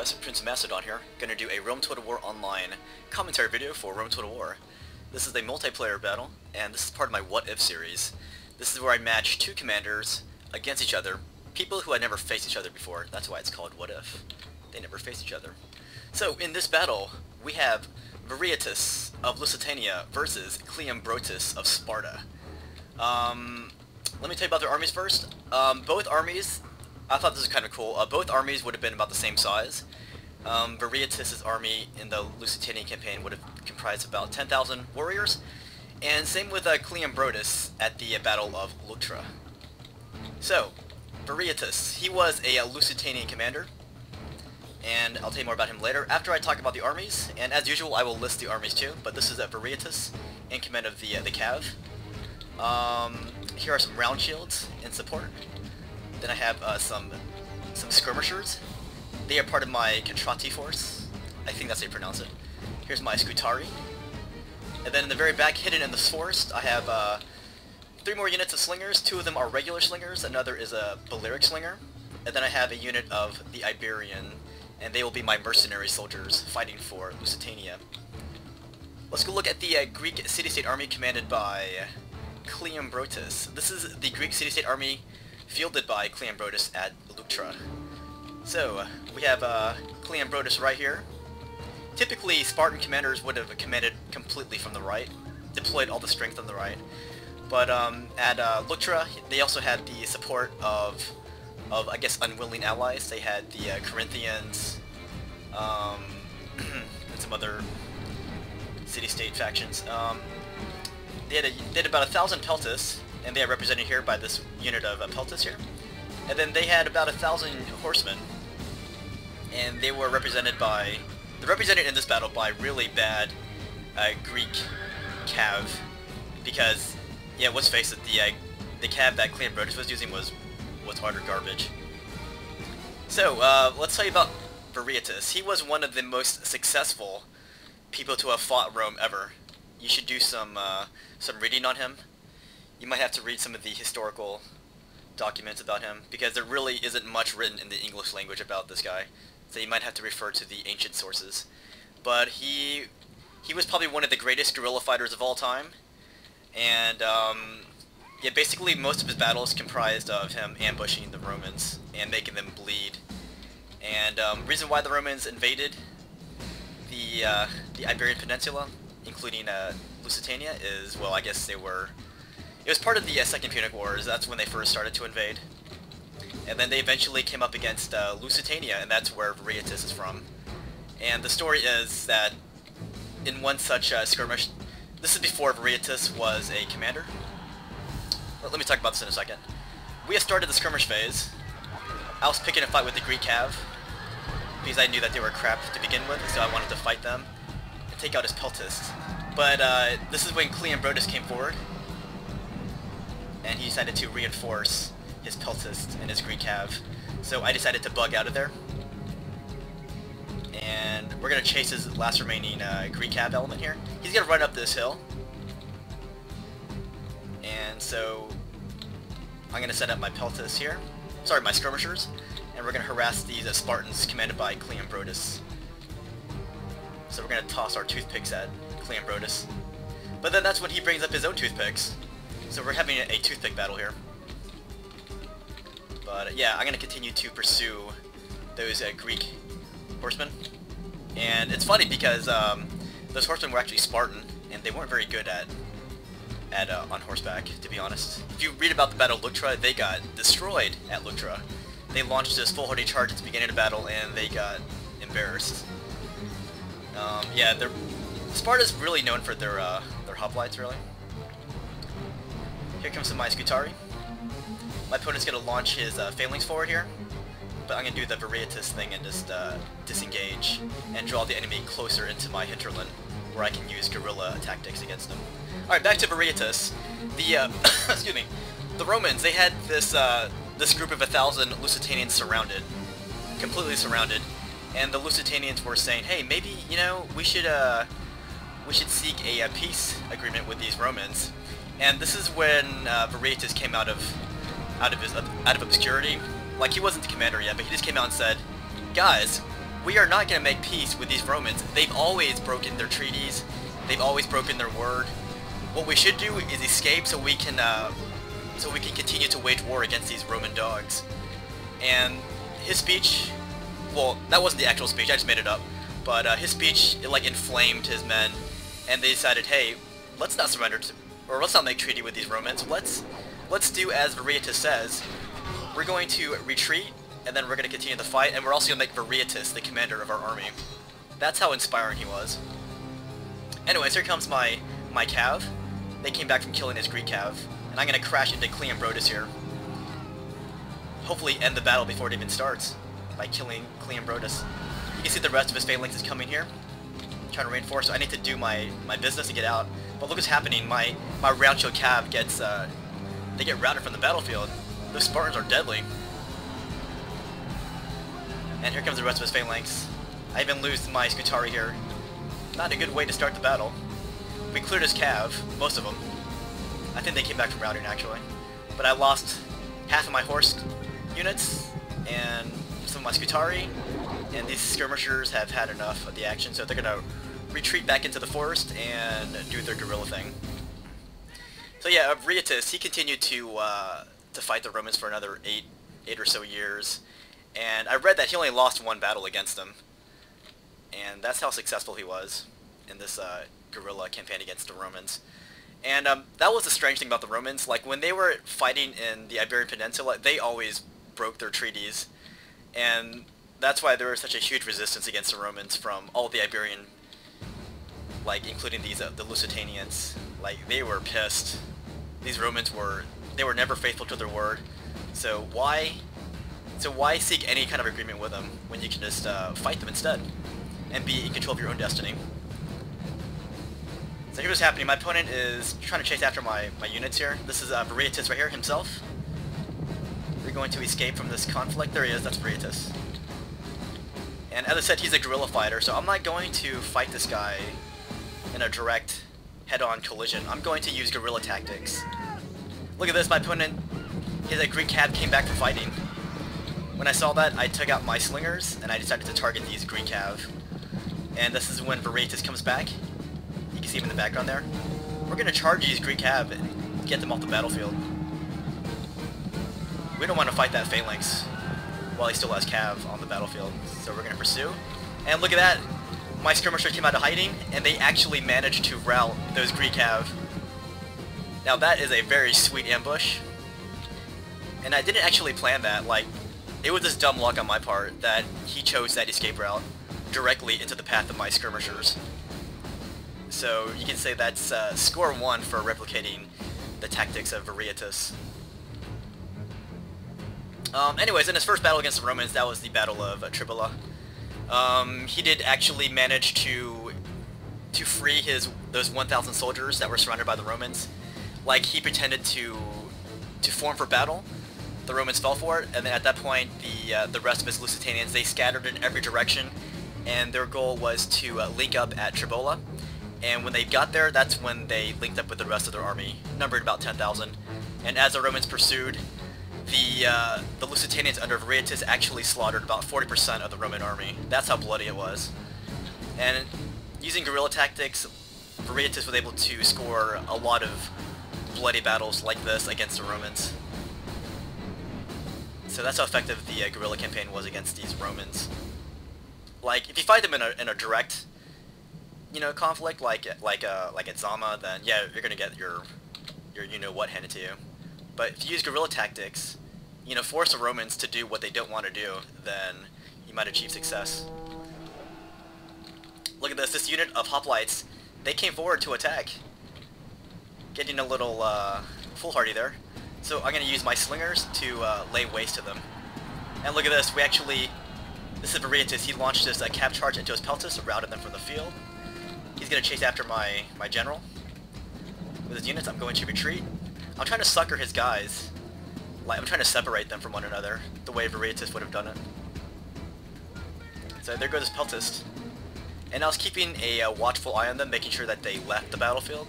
guys, PrinceofMacedon here. Gonna do a Rome Total War Online commentary video for Rome Total War. This is a multiplayer battle, and this is part of my What If series. This is where I match two commanders against each other, people who had never faced each other before. That's why it's called What If. They never faced each other. So, in this battle, we have Viriathus of Lusitania versus Cleombrotus of Sparta. Let me tell you about their armies first. Both armies, I thought this was kind of cool. Both armies would have been about the same size. Viriathus' army in the Lusitanian campaign would have comprised about 10,000 warriors, and same with Cleombrotus at the Battle of Leuctra. So, Viriathus, he was a Lusitanian commander, and I'll tell you more about him later after I talk about the armies, and as usual I will list the armies too, but this is Viriathus in command of the cav. Here are some round shields in support. Then I have some skirmishers. They are part of my Contrati force. I think that's how you pronounce it. Here's my Scutari. And then in the very back, hidden in the forest, I have 3 more units of slingers. 2 of them are regular slingers, another is a Balearic slinger. And then I have a unit of the Iberian, and they will be my mercenary soldiers fighting for Lusitania. Let's go look at the Greek city-state army commanded by Cleombrotus. This is the Greek city-state army fielded by Cleombrotus at Leuctra. So, we have Cleombrotus right here. Typically, Spartan commanders would have commanded completely from the right, deployed all the strength on the right. But at Leuctra, they also had the support of I guess, unwilling allies. They had the Corinthians, and some other city-state factions. They had about 1,000 peltas, and they are represented here by this unit of peltas here. And then they had about 1,000 horsemen, and they were represented in this battle by really bad Greek cav, because, yeah, let's face it, the cav that Cleombrotus was using was utter garbage. So, let's tell you about Viriathus. He was one of the most successful people to have fought Rome ever. You should do some reading on him. You might have to read some of the historical documents about him, because there really isn't much written in the English language about this guy, so you might have to refer to the ancient sources. But he was probably one of the greatest guerrilla fighters of all time, and yeah, basically most of his battles comprised of him ambushing the Romans and making them bleed. And reason why the Romans invaded the Iberian Peninsula, including Lusitania, is, well, I guess it was part of the Second Punic Wars. That's when they first started to invade. And then they eventually came up against Lusitania, and that's where Viriathus is from. And the story is that in one such skirmish, this is before Viriathus was a commander. Let me talk about this in a second. We had started the skirmish phase. I was picking a fight with the Greek cav, because I knew that they were crap to begin with, so I wanted to fight them and take out his peltasts. But this is when Cleombrotus came forward, and he decided to reinforce his peltast and his Greek cav. So I decided to bug out of there, and we're going to chase his last remaining Greek cav element here. He's going to run up this hill, and so I'm going to set up my peltasts here, sorry, my skirmishers, and we're going to harass these Spartans commanded by Cleombrotus. So we're going to toss our toothpicks at Cleombrotus. But then that's when he brings up his own toothpicks. So we're having a toothpick battle here. But yeah, I'm going to continue to pursue those Greek horsemen. And it's funny because those horsemen were actually Spartan, and they weren't very good on horseback, to be honest. If you read about the Battle of Leuctra, they got destroyed at Leuctra. They launched this foolhardy charge at the beginning of the battle, and they got embarrassed. Yeah, Sparta's really known for their hoplites, really. Here comes some my Scutari. My opponent's going to launch his phalanx forward here, but I'm going to do the Viriathus thing and just disengage and draw the enemy closer into my hinterland, where I can use guerrilla tactics against them. Alright, back to Viriathus. Excuse me. The Romans, they had this group of 1,000 Lusitanians surrounded, completely surrounded, and the Lusitanians were saying, hey, maybe, you know, we should seek a peace agreement with these Romans. And this is when Viriathus came out of obscurity. Like, he wasn't the commander yet, but he just came out and said, guys, we are not going to make peace with these Romans. They've always broken their treaties. They've always broken their word. What we should do is escape so we can continue to wage war against these Roman dogs. And his speech, well, that wasn't the actual speech, I just made it up. But his speech, it like inflamed his men, and they decided, hey, let's not surrender to, or let's not make treaty with these Romans. Let's do as Viriathus says. We're going to retreat, and then we're going to continue the fight, and we're also going to make Viriathus the commander of our army. That's how inspiring he was. Anyways, here comes my cav. They came back from killing his Greek cav, and I'm going to crash into Cleombrotus here. Hopefully end the battle before it even starts by killing Cleombrotus. You can see the rest of his phalanx is coming here, trying to reinforce, so I need to do my business to get out. But look what's happening, my round shield cav gets, they get routed from the battlefield. Those Spartans are deadly. And here comes the rest of his phalanx. I even lose my Scutari here. Not a good way to start the battle. We cleared his cav, most of them. I think they came back from routing actually. But I lost half of my horse units, and some of my Scutari, and these skirmishers have had enough of the action, so they're going to retreat back into the forest and do their guerrilla thing. So yeah, Viriathus, he continued to fight the Romans for another eight or so years, and I read that he only lost one battle against them, and that's how successful he was in this guerrilla campaign against the Romans. And that was the strange thing about the Romans. Like, when they were fighting in the Iberian Peninsula, they always broke their treaties, and that's why there was such a huge resistance against the Romans from all the Iberian, like, including these the Lusitanians. Like, they were pissed. These Romans were never faithful to their word. So why seek any kind of agreement with them when you can just fight them instead and be in control of your own destiny? So here's what's happening. My opponent is trying to chase after my units here. This is Viriathus right here himself. We're going to escape from this conflict. There he is, that's Viriathus. And as I said, he's a guerrilla fighter, so I'm not going to fight this guy in a direct head-on collision. I'm going to use guerrilla tactics. Look at this, my opponent, his Greek cav came back from fighting. When I saw that, I took out my slingers, and I decided to target these Greek cav. And this is when Viriathus comes back. You can see him in the background there. We're going to charge these Greek cav and get them off the battlefield. We don't want to fight that phalanx while he still has cav on the battlefield. So we're going to pursue. And look at that! My skirmishers came out of hiding, and they actually managed to rout those Greek cav. Now that is a very sweet ambush. And I didn't actually plan that. Like, it was just dumb luck on my part that he chose that escape route directly into the path of my skirmishers. So you can say that's score 1 for replicating the tactics of Viriathus. Anyways, in his first battle against the Romans, that was the Battle of Tribola. He did actually manage to free those 1,000 soldiers that were surrounded by the Romans. Like, he pretended to form for battle. The Romans fell for it, and then at that point, the rest of his Lusitanians, they scattered in every direction, and their goal was to link up at Tribola. And when they got there, that's when they linked up with the rest of their army, numbered about 10,000. And as the Romans pursued, the Lusitanians under Viriathus actually slaughtered about 40% of the Roman army. That's how bloody it was. And using guerrilla tactics, Viriathus was able to score a lot of bloody battles like this against the Romans. So that's how effective the guerrilla campaign was against these Romans. Like, if you fight them in a direct, conflict like at Zama, then yeah, you're gonna get your what handed to you. But if you use guerrilla tactics, force the Romans to do what they don't want to do, then you might achieve success. Look at this unit of hoplites, they came forward to attack. Getting a little foolhardy there. So I'm going to use my slingers to lay waste to them. And look at this, this is Viriathus, he launched this cap charge into his peltis, routed them from the field. He's going to chase after my general. With his units, I'm going to retreat. I'm trying to sucker his guys. Like, I'm trying to separate them from one another, the way Viriathus would have done it. So there goes his peltist. And I was keeping a watchful eye on them, making sure that they left the battlefield.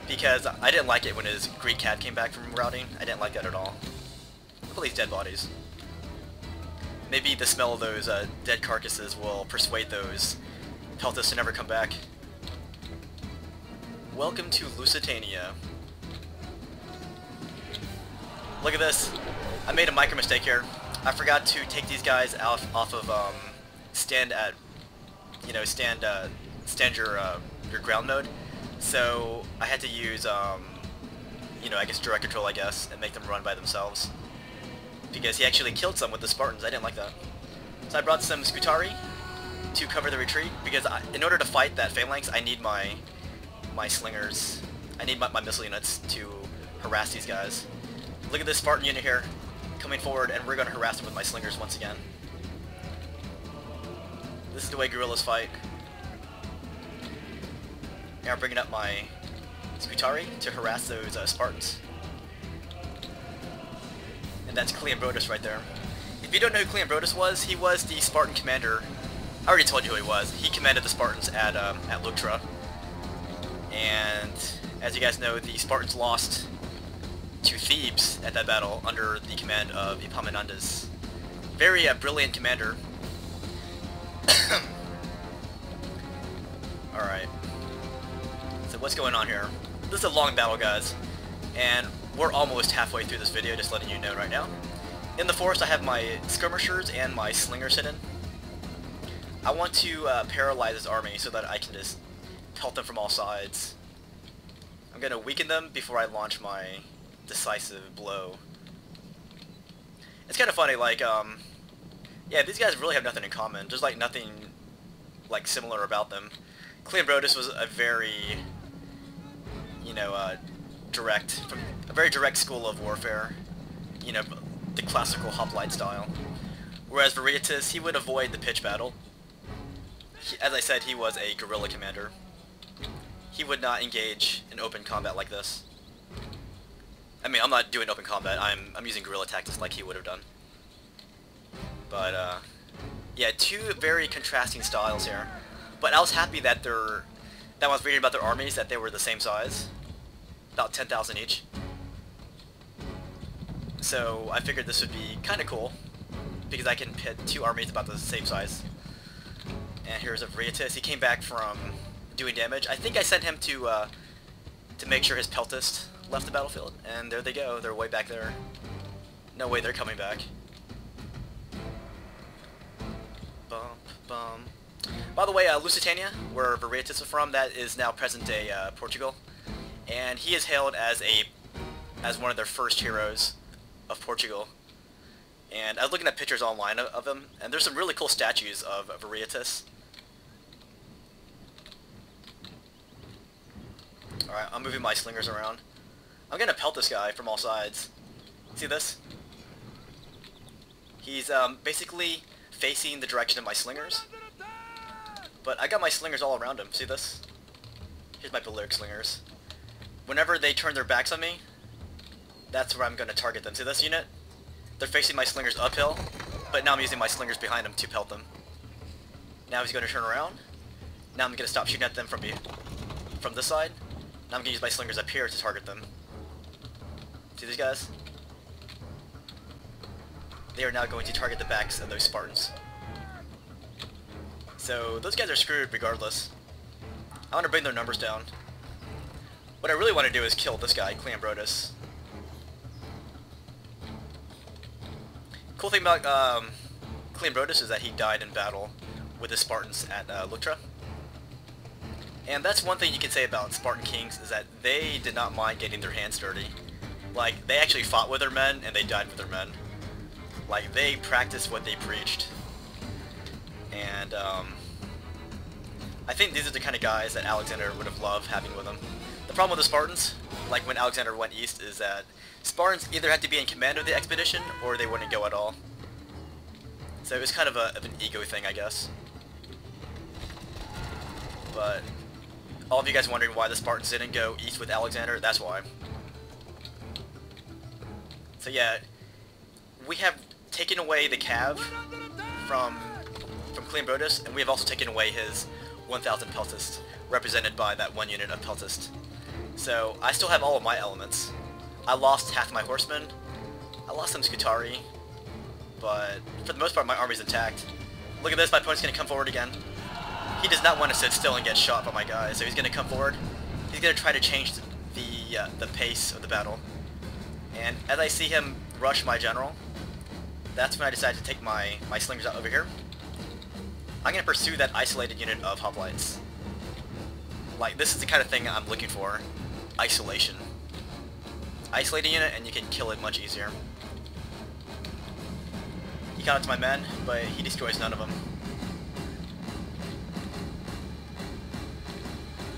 Because I didn't like it when his Greek cav came back from routing. I didn't like that at all. Look at these dead bodies. Maybe the smell of those dead carcasses will persuade those Peltas to never come back. Welcome to Lusitania. Look at this. I made a micro mistake here. I forgot to take these guys off of stand your ground mode. So I had to use I guess direct control, I guess, and make them run by themselves. Because he actually killed some with the Spartans. I didn't like that. So I brought some Scutari to cover the retreat, because in order to fight that phalanx, I need my slingers. I need my missile units to harass these guys. Look at this Spartan unit here, coming forward, and we're going to harass them with my slingers once again. This is the way guerrillas fight. Now I'm bringing up my Scutari to harass those Spartans. And that's Cleombrotus right there. If you don't know who Cleombrotus was, he was the Spartan commander. I already told you who he was. He commanded the Spartans at Leuctra. And as you guys know, the Spartans lost to Thebes at that battle under the command of Epaminondas. Very brilliant commander. Alright. So what's going on here? This is a long battle, guys. And we're almost halfway through this video, just letting you know right now. In the forest I have my skirmishers and my slingers hidden. I want to paralyze this army so that I can just pelt them from all sides. I'm going to weaken them before I launch my decisive blow. It's kind of funny, like, yeah, these guys really have nothing in common. There's like nothing like similar about them. Cleombrotus was a very, a very direct school of warfare. You know, the classical hoplite style. Whereas Viriathus, he would avoid the pitch battle. As I said, he was a guerrilla commander. He would not engage in open combat like this. I mean, I'm not doing open combat. I'm using guerrilla tactics like he would have done. But yeah, two very contrasting styles here. But I was happy that when I was reading about their armies, that they were the same size, about 10,000 each. So I figured this would be kind of cool, because I can pit two armies about the same size. And here's a Viriathus. He came back from doing damage. I think I sent him to make sure his Peltist left the battlefield, and there they go. They're way back there. No way they're coming back. Bump, bum. By the way, Lusitania, where Viriathus is from, that is now present-day Portugal, and he is hailed as one of their first heroes of Portugal. And I was looking at pictures online of him, and there's some really cool statues of Viriathus. Alright, I'm moving my slingers around. I'm gonna pelt this guy from all sides. See this? He's basically facing the direction of my slingers. But I got my slingers all around him. See this? Here's my Balearic slingers. Whenever they turn their backs on me, that's where I'm gonna target them. See this unit? They're facing my slingers uphill, but now I'm using my slingers behind them to pelt them. Now he's gonna turn around. Now I'm gonna stop shooting at them from this side. Now I'm gonna use my slingers up here to target them. See these guys? They are now going to target the backs of those Spartans. So those guys are screwed regardless. I want to bring their numbers down. What I really want to do is kill this guy, Cleombrotus. Cool thing about Cleombrotus is that he died in battle with the Spartans at Leuctra. And that's one thing you can say about Spartan kings, is that they did not mind getting their hands dirty. Like, they actually fought with their men, and they died with their men. Like, they practiced what they preached. And, I think these are the kind of guys that Alexander would have loved having with him. The problem with the Spartans, like when Alexander went east, is that Spartans either had to be in command of the expedition, or they wouldn't go at all. So it was kind of an ego thing, I guess. But all of you guys wondering why the Spartans didn't go east with Alexander, that's why. So yeah, we have taken away the cav from Cleombrotus, and we have also taken away his 1,000 Peltist, represented by that one unit of Peltist. So I still have all of my elements. I lost half my horsemen, I lost some Scutari, but for the most part my army's intact. Look at this, my opponent's going to come forward again. He does not want to sit still and get shot by my guy, so he's going to come forward. He's going to try to change the pace of the battle. And as I see him rush my general, that's when I decide to take my slingers out over here. I'm going to pursue that isolated unit of hoplites. Like, this is the kind of thing I'm looking for. Isolation. Isolate a unit and you can kill it much easier. He got it to my men, but he destroys none of them.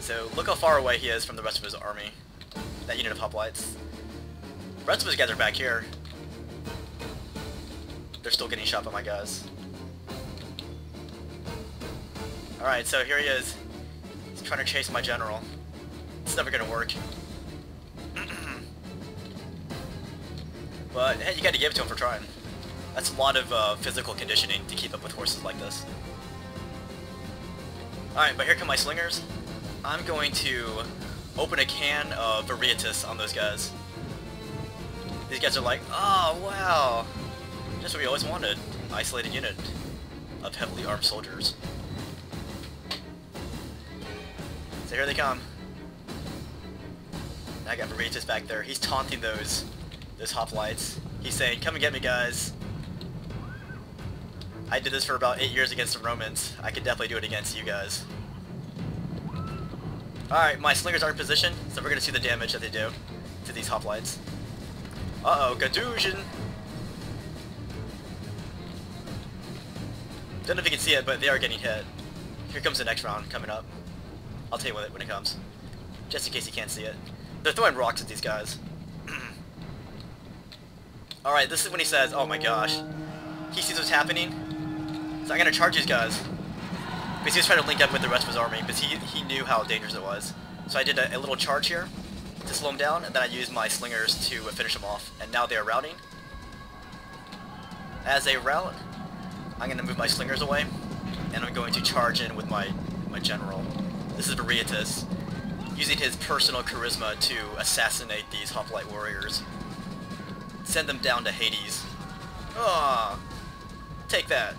So look how far away he is from the rest of his army. That unit of hoplites. The rest of his guys are back here. They're still getting shot by my guys. Alright, so here he is. He's trying to chase my general. It's never gonna work. But hey, you gotta give it to him for trying. That's a lot of physical conditioning to keep up with horses like this. Alright, but here come my slingers. I'm going to open a can of Viriathus on those guys. These guys are like, oh wow, just what we always wanted, an isolated unit of heavily armed soldiers. So here they come. Now I got Viriathus back there. He's taunting those hoplites. He's saying, come and get me guys. I did this for about 8 years against the Romans. I could definitely do it against you guys. Alright, my slingers are in position, so we're going to see the damage that they do to these hoplites. Uh-oh, contusion! Don't know if you can see it, but they are getting hit. Here comes the next round coming up. I'll tell you when it comes. Just in case you can't see it. They're throwing rocks at these guys. Alright, this is when he says, oh my gosh. He sees what's happening. So I'm going to charge these guys. Because he was trying to link up with the rest of his army, because he knew how dangerous it was. So I did a little charge here to slow him down, and then I used my slingers to finish him off. And now they are routing. As they rout, I'm going to move my slingers away, and I'm going to charge in with my general. This is Viriathus, using his personal charisma to assassinate these hoplite warriors. Send them down to Hades. Ah, take that.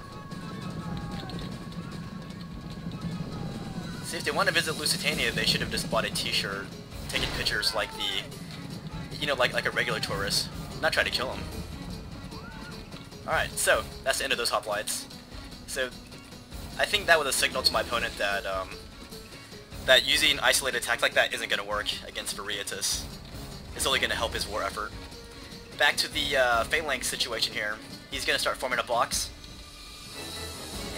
See, if they want to visit Lusitania, they should have just bought a t-shirt, taken pictures like like a regular tourist, not trying to kill them. Alright, so, that's the end of those hoplites. So, I think that was a signal to my opponent that, that using isolated attack like that isn't going to work against Viriathus. It's only going to help his war effort. Back to the phalanx situation here. He's going to start forming a box.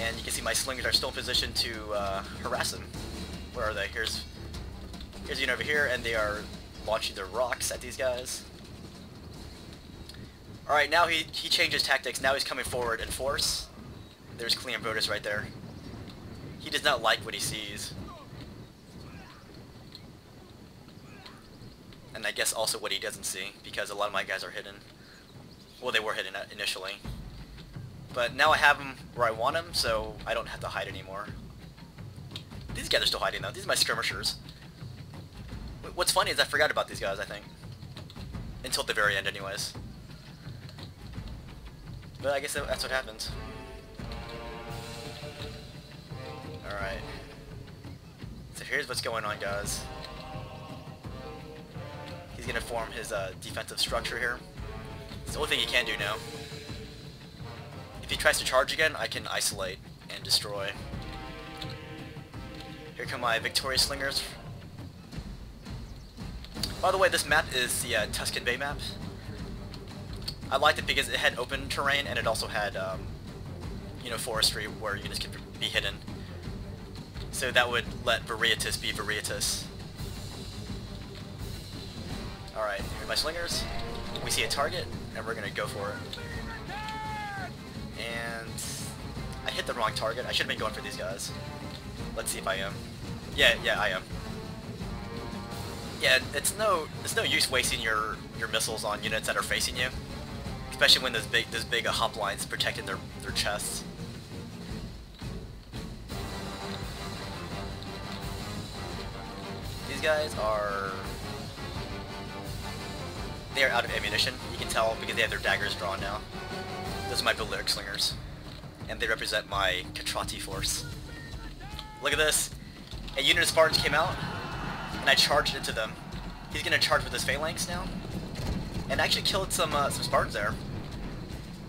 And you can see my slingers are still in position to harass him. Where are they? Here's a unit over here, and they are launching their rocks at these guys. Alright, now he changes tactics. Now he's coming forward in force. There's Cleombrotus right there. He does not like what he sees. And I guess also what he doesn't see, because a lot of my guys are hidden. Well, they were hidden initially. But now I have them where I want them, so I don't have to hide anymore. These guys are still hiding though. These are my skirmishers. What's funny is I forgot about these guys, I think. Until the very end anyways. But I guess that's what happens. Alright. So here's what's going on, guys. He's gonna form his defensive structure here. It's the only thing he can do now. If he tries to charge again, I can isolate and destroy. Here come my victorious slingers. By the way, this map is the Tuscan Bay map. I liked it because it had open terrain and it also had, forestry where units could be hidden. So that would let Viriathus be Viriathus. Alright, here are my slingers. We see a target, and we're gonna go for it. And I hit the wrong target. I should have been going for these guys. Let's see if I am. Yeah, I am. Yeah, it's no use wasting your missiles on units that are facing you, especially when there's big hop lines protecting their chests. These guys are out of ammunition. You can tell because they have their daggers drawn now. Those are my Balearic Slingers, and they represent my Catrati force. Look at this. A unit of Spartans came out, and I charged into them. He's gonna charge with his phalanx now, and actually killed some Spartans there.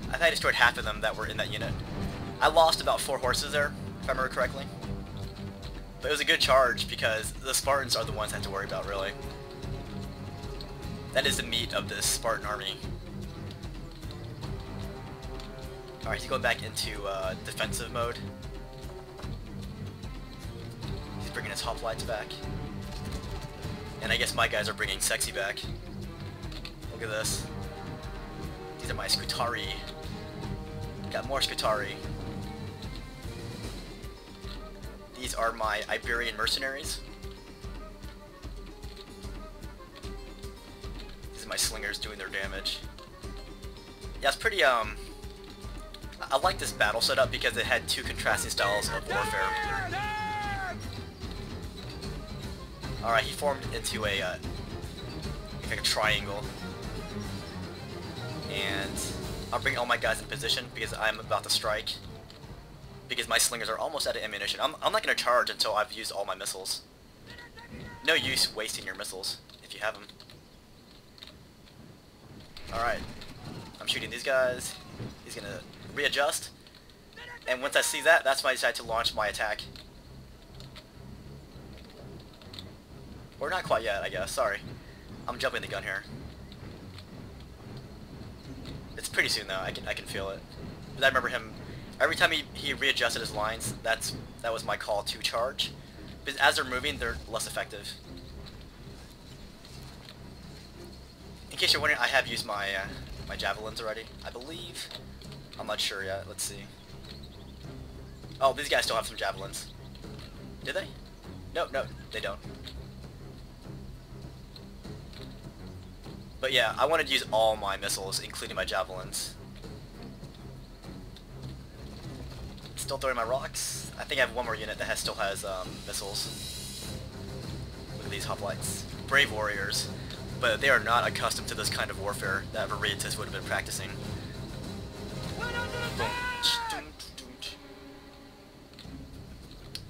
I think I destroyed half of them that were in that unit. I lost about 4 horses there, if I remember correctly. But it was a good charge because the Spartans are the ones I have to worry about, really. That is the meat of this Spartan army. Alright, he's going back into defensive mode. He's bringing his hoplites back. And I guess my guys are bringing sexy back. Look at this. These are my Scutari. Got more Scutari. These are my Iberian mercenaries. These are my slingers doing their damage. Yeah, it's pretty, I like this battle setup because it had 2 contrasting styles of warfare. Alright, he formed into a, like a triangle. And I'll bring all my guys in position because I'm about to strike. Because my slingers are almost out of ammunition. I'm not going to charge until I've used all my missiles. No use wasting your missiles if you have them. Alright. I'm shooting these guys. He's going to readjust. And once I see that, that's when I decide to launch my attack. Or not quite yet, I guess. Sorry. I'm jumping the gun here. It's pretty soon though. I can feel it. But I remember him every time he readjusted his lines. That was my call to charge. Because as they're moving, they're less effective. In case you're wondering, I have used my my javelins already, I believe. I'm not sure yet. Let's see. Oh, these guys still have some javelins. Do they? No, they don't. But yeah, I wanted to use all my missiles, including my javelins. Still throwing my rocks. I think I have one more unit that still has missiles. Look at these hoplites. Brave warriors. But they are not accustomed to this kind of warfare that Viriathus would have been practicing.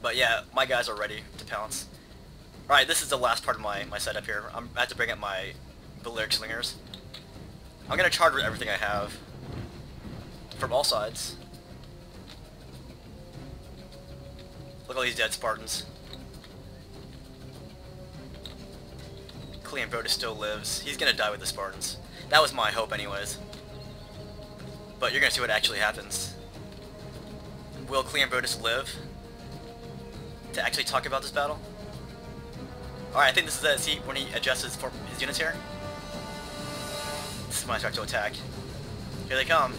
But yeah, my guys are ready to pounce. Alright, this is the last part of my setup here. I have to bring up my Balearic Slingers. I'm going to charge with everything I have. From all sides. Look at all these dead Spartans. Cleombrotus still lives. He's going to die with the Spartans. That was my hope anyways. But you're going to see what actually happens. Will Cleombrotus live to actually talk about this battle? Alright, I think this is it. See, when he adjusts his units here? This is when I start to attack. Here they come.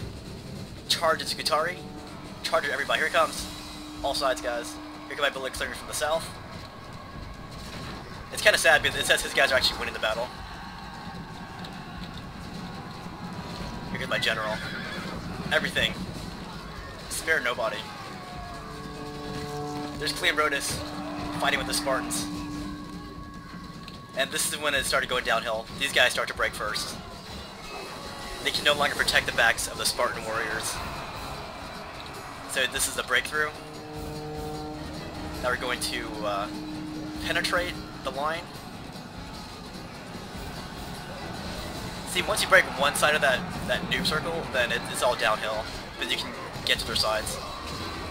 Charge at Scutari. Charge at everybody. Here it comes. All sides, guys. Here come my Balearic Slingers from the south. It's kind of sad because it says his guys are actually winning the battle. Here comes my general. Everything. Spare nobody. There's Cleombrotus fighting with the Spartans. And this is when it started going downhill. These guys start to break first. They can no longer protect the backs of the Spartan warriors. So this is the breakthrough. Now we're going to penetrate the line. See, once you break one side of that noob circle, then it's all downhill. Because you can get to their sides.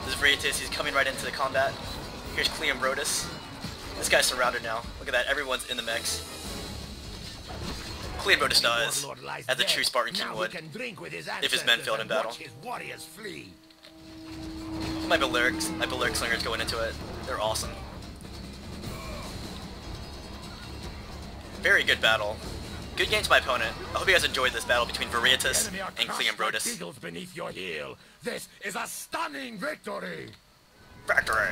This is Viriathus, he's coming right into the combat. Here's Cleombrotus. This guy's surrounded now. Look at that, everyone's in the mix. Cleombrotus dies, as a true Spartan king would, if his men failed in battle. My Balearic Slingers going into it. They're awesome. Very good battle. Good game to my opponent. I hope you guys enjoyed this battle between Viriathus and Cleombrotus. Beneath your heel. This is a stunning victory! Victory!